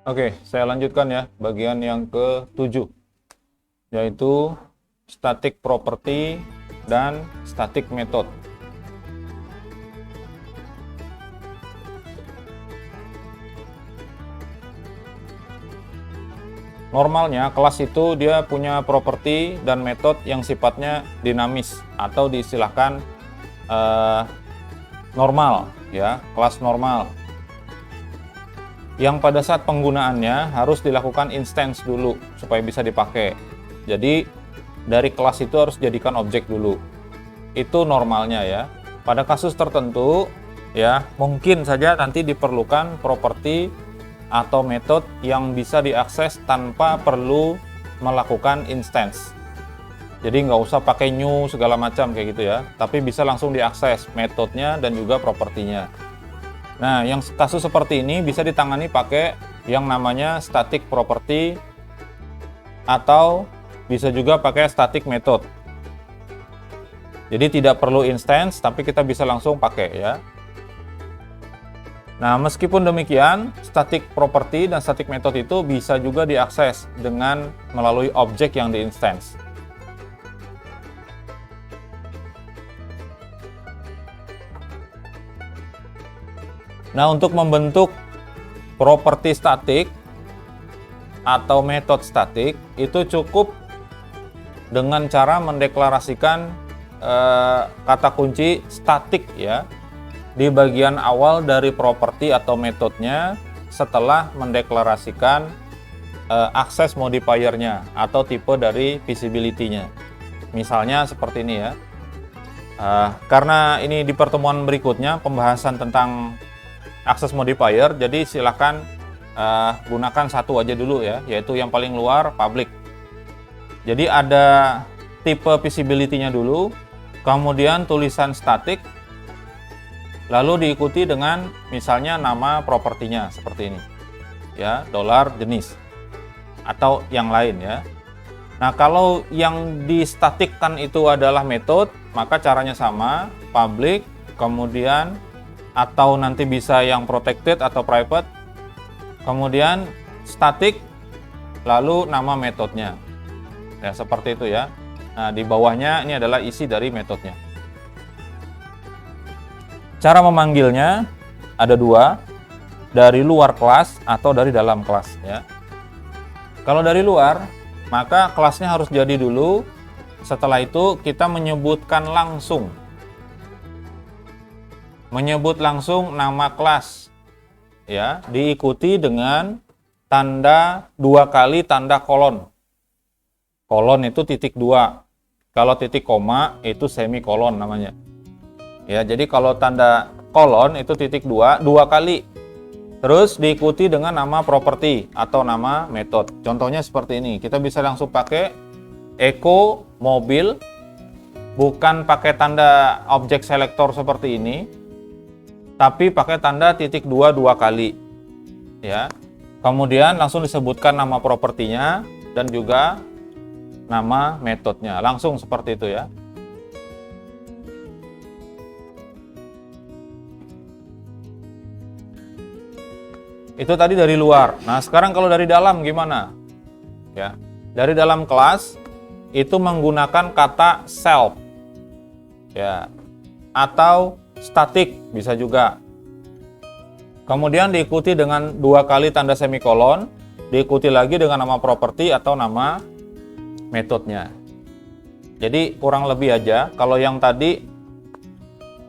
Oke, saya lanjutkan ya, bagian yang ke-7, yaitu static property dan static method. Normalnya kelas itu dia punya properti dan metode yang sifatnya dinamis atau diistilahkan normal ya, kelas normal. Yang pada saat penggunaannya harus dilakukan instance dulu supaya bisa dipakai. Jadi dari kelas itu harus jadikan objek dulu. Itu normalnya ya. Pada kasus tertentu ya, mungkin saja nanti diperlukan properti atau metode yang bisa diakses tanpa perlu melakukan instance. Jadi nggak usah pakai new segala macam kayak gitu ya, tapi bisa langsung diakses metodenya dan juga propertinya. Nah, yang kasus seperti ini bisa ditangani pakai yang namanya static property atau bisa juga pakai static method. Jadi tidak perlu instance, tapi kita bisa langsung pakai ya. Nah, meskipun demikian, static property dan static method itu bisa juga diakses dengan melalui objek yang di-instance. Nah, untuk membentuk properti statik atau metode statik, itu cukup dengan cara mendeklarasikan kata kunci statik ya, di bagian awal dari properti atau metodenya setelah mendeklarasikan akses modifier-nya atau tipe dari visibility-nya. Misalnya seperti ini ya. Karena ini di pertemuan berikutnya pembahasan tentang akses modifier, jadi silahkan gunakan satu aja dulu ya, yaitu yang paling luar public. Jadi ada tipe visibility-nya dulu, kemudian tulisan static, lalu diikuti dengan misalnya nama propertinya seperti ini ya, dolar jenis atau yang lain ya. Nah, kalau yang distatikkan itu adalah metode, maka caranya sama, public, kemudian atau nanti bisa yang protected atau private, kemudian static, lalu nama metodenya ya, seperti itu ya. Nah, di bawahnya ini adalah isi dari metodenya. Cara memanggilnya ada dua, dari luar kelas atau dari dalam kelas ya. Kalau dari luar, maka kelasnya harus jadi dulu. Setelah itu kita menyebut langsung nama kelas ya, diikuti dengan tanda dua kali tanda kolon. Kolon itu titik dua, kalau titik koma itu semikolon namanya ya. Jadi kalau tanda kolon itu titik dua, dua kali, terus diikuti dengan nama properti atau nama metode. Contohnya seperti ini, kita bisa langsung pakai echo mobil, bukan pakai tanda objek selektor seperti ini, tapi pakai tanda titik dua, dua kali ya. Kemudian langsung disebutkan nama propertinya dan juga nama metodenya, langsung seperti itu ya. Itu tadi dari luar. Nah, sekarang kalau dari dalam gimana? Ya, dari dalam kelas itu menggunakan kata self ya, atau static bisa juga. Kemudian diikuti dengan dua kali tanda semikolon, diikuti lagi dengan nama properti atau nama metodenya. Jadi kurang lebih aja, kalau yang tadi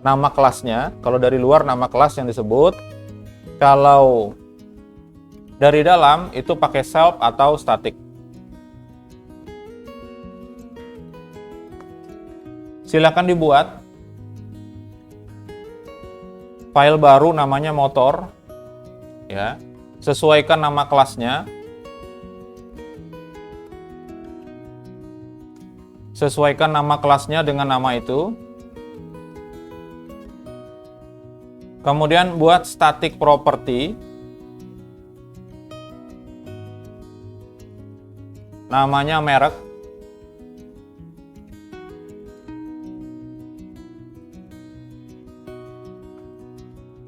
nama kelasnya, kalau dari luar nama kelas yang disebut, kalau dari dalam itu pakai self atau static. Silakan dibuat file baru namanya motor ya. Sesuaikan nama kelasnya. Sesuaikan nama kelasnya dengan nama itu. Kemudian buat static property. Namanya merek.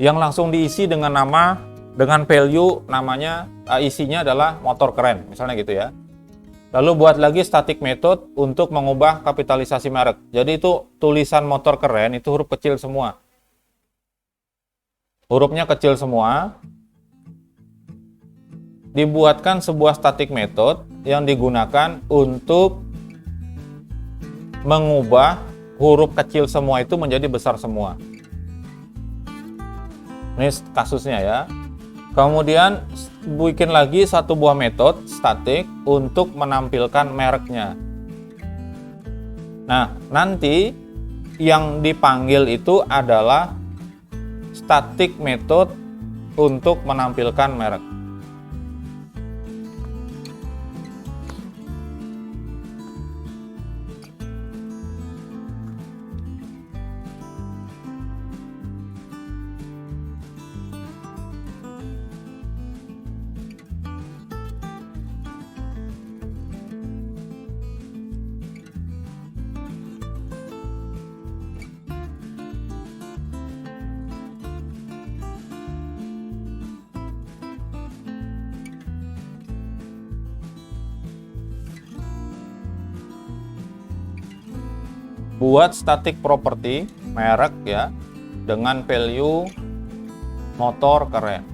Yang langsung diisi dengan nama dengan value namanya isinya adalah motor keren, misalnya gitu ya. Lalu buat lagi static method untuk mengubah kapitalisasi merek. Jadi itu tulisan motor keren itu huruf kecil semua. Hurufnya kecil semua. Dibuatkan sebuah static method yang digunakan untuk mengubah huruf kecil semua itu menjadi besar semua. Ini kasusnya ya. Kemudian bikin lagi satu buah metode static untuk menampilkan mereknya. Nah, nanti yang dipanggil itu adalah static method untuk menampilkan merek. Buat static property merek ya dengan value motor keren.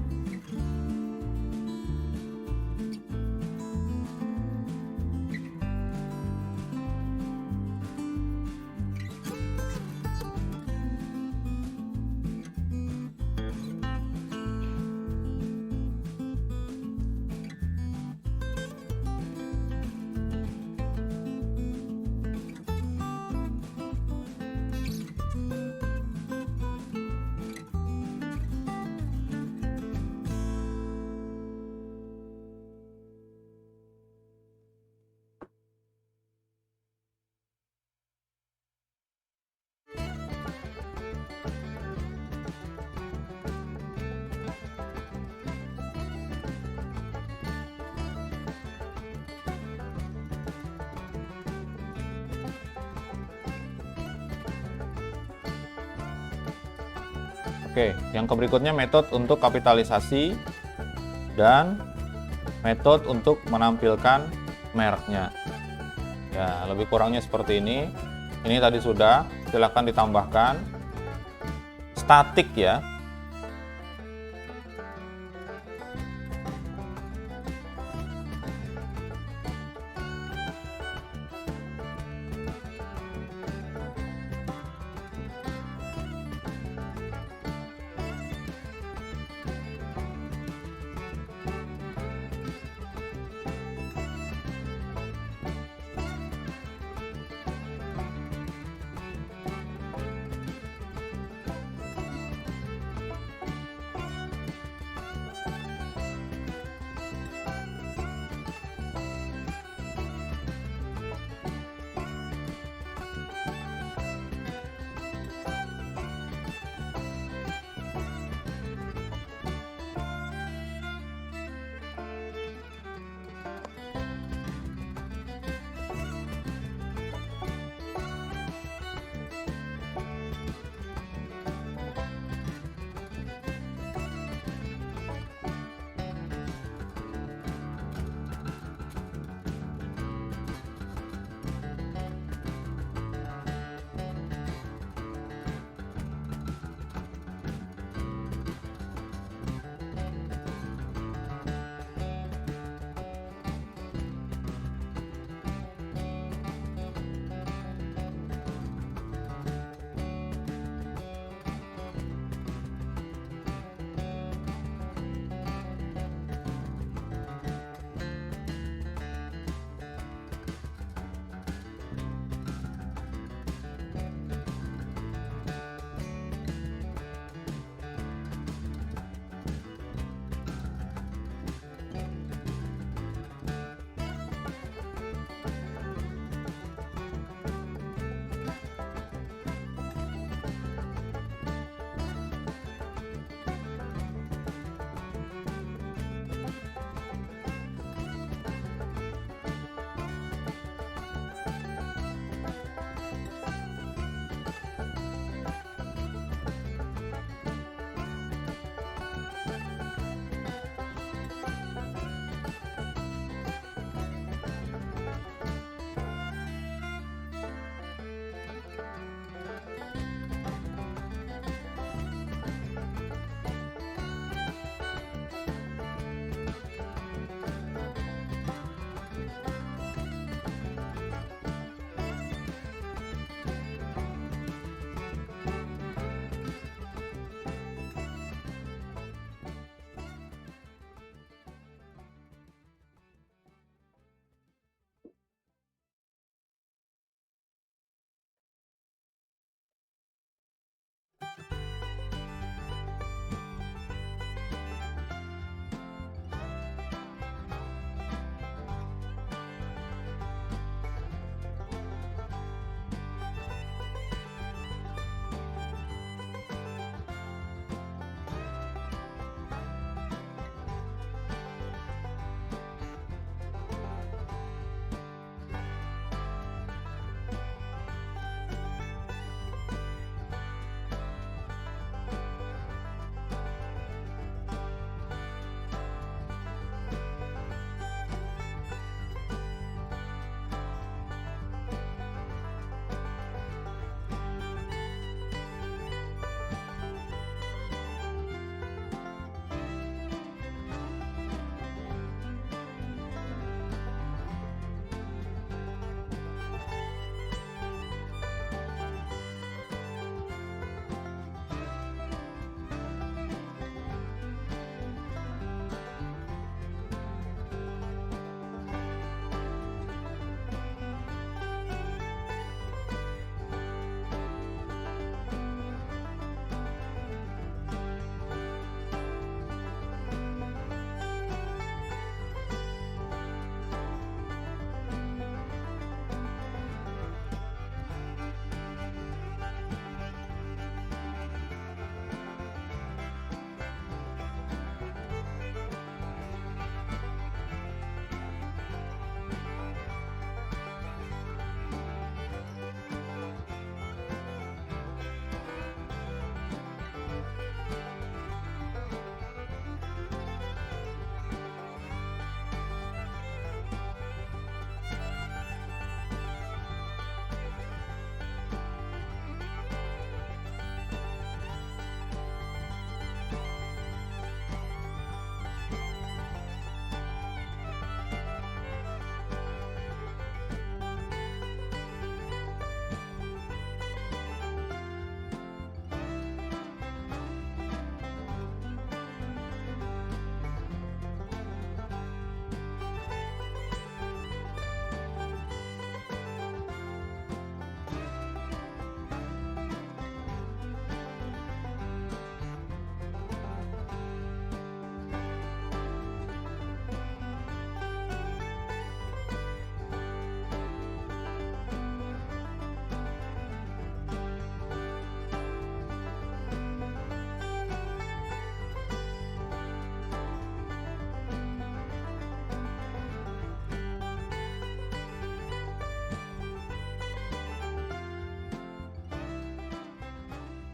Oke, yang berikutnya metode untuk kapitalisasi dan metode untuk menampilkan mereknya. Ya, lebih kurangnya seperti ini. Ini tadi sudah, silahkan ditambahkan. Statik ya.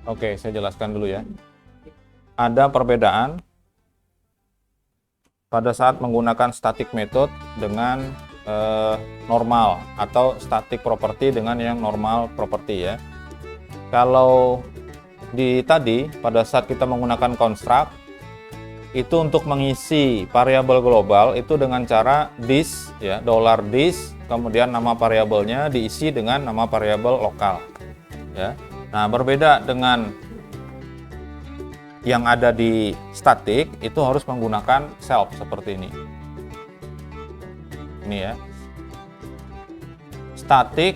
Oke, saya jelaskan dulu ya. Ada perbedaan pada saat menggunakan static method dengan normal atau static property dengan yang normal property ya. Kalau tadi pada saat kita menggunakan construct itu untuk mengisi variabel global itu dengan cara this ya, $this, kemudian nama variabelnya diisi dengan nama variabel lokal ya. Nah, berbeda dengan yang ada di static itu harus menggunakan self seperti ini. Ini ya. Static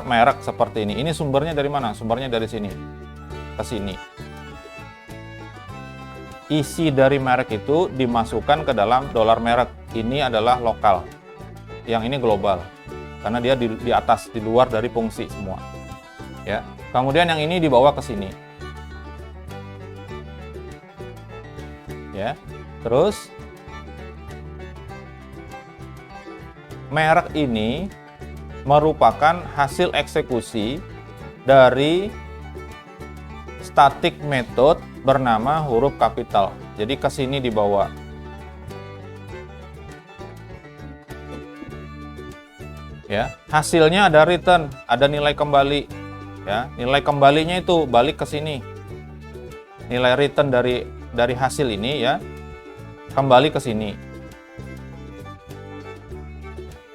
$merek seperti ini. Ini sumbernya dari mana? Sumbernya dari sini. Ke sini. Isi dari merek itu dimasukkan ke dalam $merek. Ini adalah lokal. Yang ini global. Karena dia di atas, di luar dari fungsi semua. Ya. Kemudian yang ini dibawa ke sini. Ya. Terus merek ini merupakan hasil eksekusi dari static method bernama huruf kapital. Jadi ke sini dibawa. Ya, hasilnya ada return, ada nilai kembali. Ya, nilai kembalinya itu balik ke sini. Nilai return dari hasil ini ya kembali ke sini.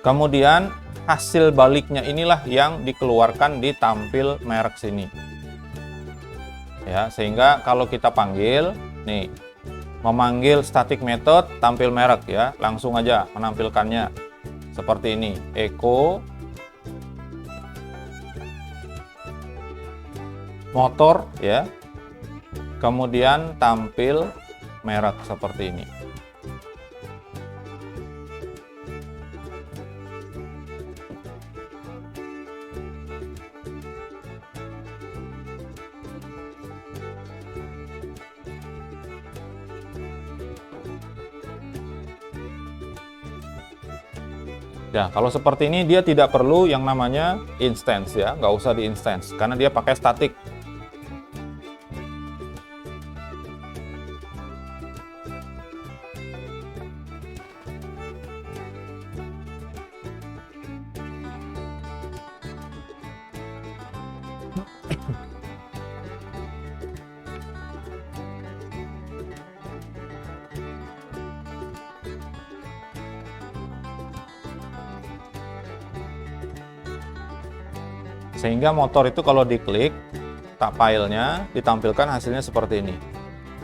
Kemudian hasil baliknya inilah yang dikeluarkan di tampil merek sini. Ya, sehingga kalau kita panggil nih, memanggil static method tampil merek ya, langsung aja menampilkannya seperti ini. Echo motor ya. Kemudian tampil merek seperti ini. Ya, kalau seperti ini dia tidak perlu yang namanya instance ya, nggak usah di instance karena dia pakai static. Sehingga motor itu kalau diklik tak filenya ditampilkan hasilnya seperti ini.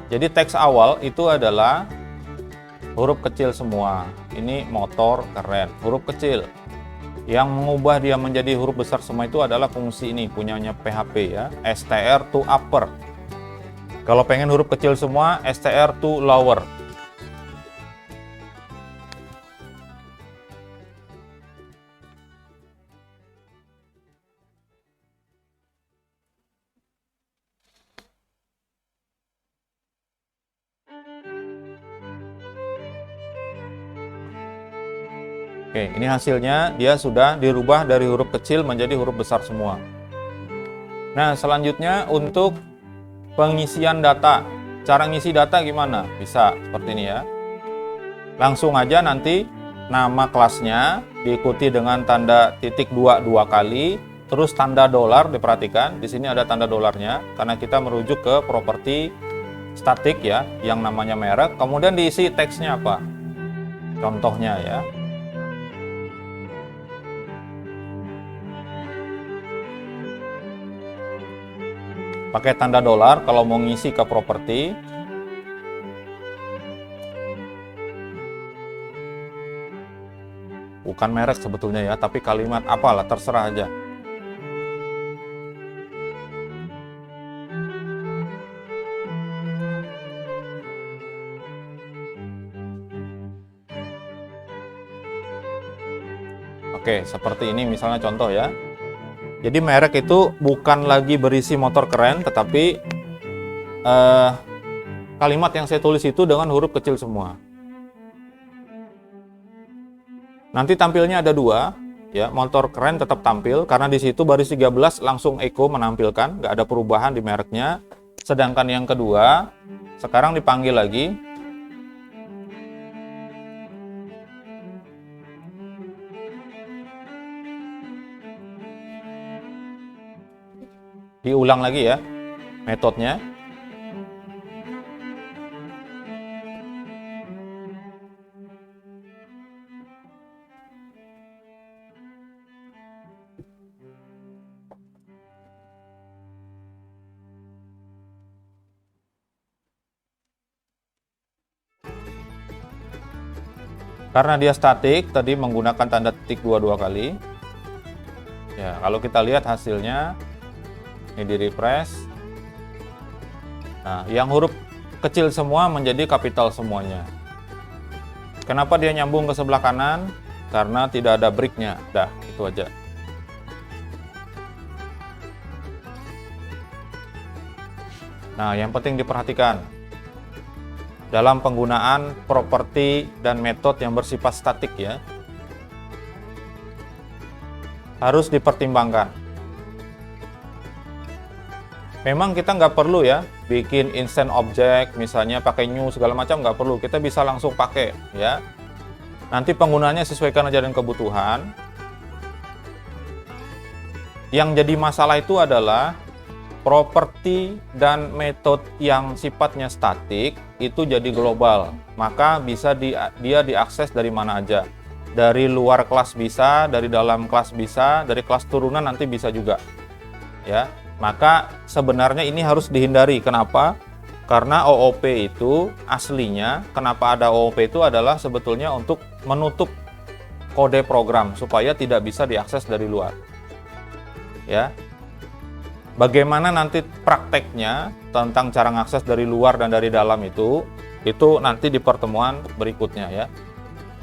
Jadi teks awal itu adalah huruf kecil semua. Ini motor keren, huruf kecil. Yang mengubah dia menjadi huruf besar semua itu adalah fungsi ini punyanya PHP ya, str to upper. Kalau pengen huruf kecil semua, str to lower. Oke, ini hasilnya dia sudah dirubah dari huruf kecil menjadi huruf besar semua. Nah, selanjutnya untuk pengisian data. Cara ngisi data gimana? Bisa seperti ini ya. Langsung aja nanti nama kelasnya diikuti dengan tanda titik dua kali, terus tanda $, diperhatikan. Di sini ada tanda $-nya karena kita merujuk ke properti static ya, yang namanya merek. Kemudian diisi teksnya apa? Contohnya ya. Pakai tanda $, kalau mau ngisi ke properti. Bukan merek sebetulnya ya, tapi kalimat apalah, terserah aja. Oke, seperti ini misalnya contoh ya. Jadi merek itu bukan lagi berisi motor keren, tetapi kalimat yang saya tulis itu dengan huruf kecil semua. Nanti tampilnya ada 2. ya, motor keren tetap tampil karena di situ baris 13 langsung Eco menampilkan, nggak ada perubahan di mereknya. Sedangkan yang kedua sekarang dipanggil lagi. Diulang lagi ya metodenya. Karena dia statik, tadi menggunakan tanda titik 22 kali. Ya, kalau kita lihat hasilnya, ini di refresh. Nah, yang huruf kecil semua menjadi kapital semuanya. Kenapa dia nyambung ke sebelah kanan? Karena tidak ada breaknya. Dah, itu aja. Nah, yang penting diperhatikan dalam penggunaan properti dan metode yang bersifat statik ya, harus dipertimbangkan. Memang kita nggak perlu ya bikin instant object, misalnya pakai new segala macam, nggak perlu. Kita bisa langsung pakai ya. Nanti penggunaannya sesuaikan aja dengan kebutuhan. Yang jadi masalah itu adalah properti dan metode yang sifatnya statik itu jadi global, maka bisa dia diakses dari mana aja. Dari luar kelas bisa, dari dalam kelas bisa, dari kelas turunan nanti bisa juga. Ya, maka sebenarnya ini harus dihindari. Kenapa? Karena OOP itu aslinya, kenapa ada OOP itu adalah sebetulnya untuk menutup kode program supaya tidak bisa diakses dari luar. Ya. Bagaimana nanti prakteknya tentang cara mengakses dari luar dan dari dalam itu nanti di pertemuan berikutnya ya.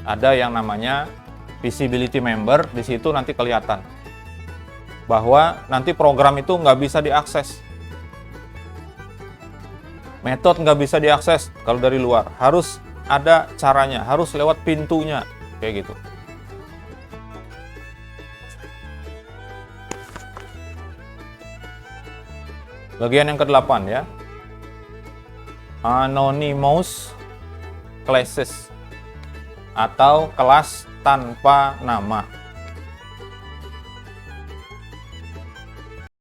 Ada yang namanya visibility member, di situ nanti kelihatan bahwa nanti program itu nggak bisa diakses. Metode nggak bisa diakses kalau dari luar, harus ada caranya, harus lewat pintunya, kayak gitu. Bagian yang ke-8 ya. Anonymous classes atau kelas tanpa nama.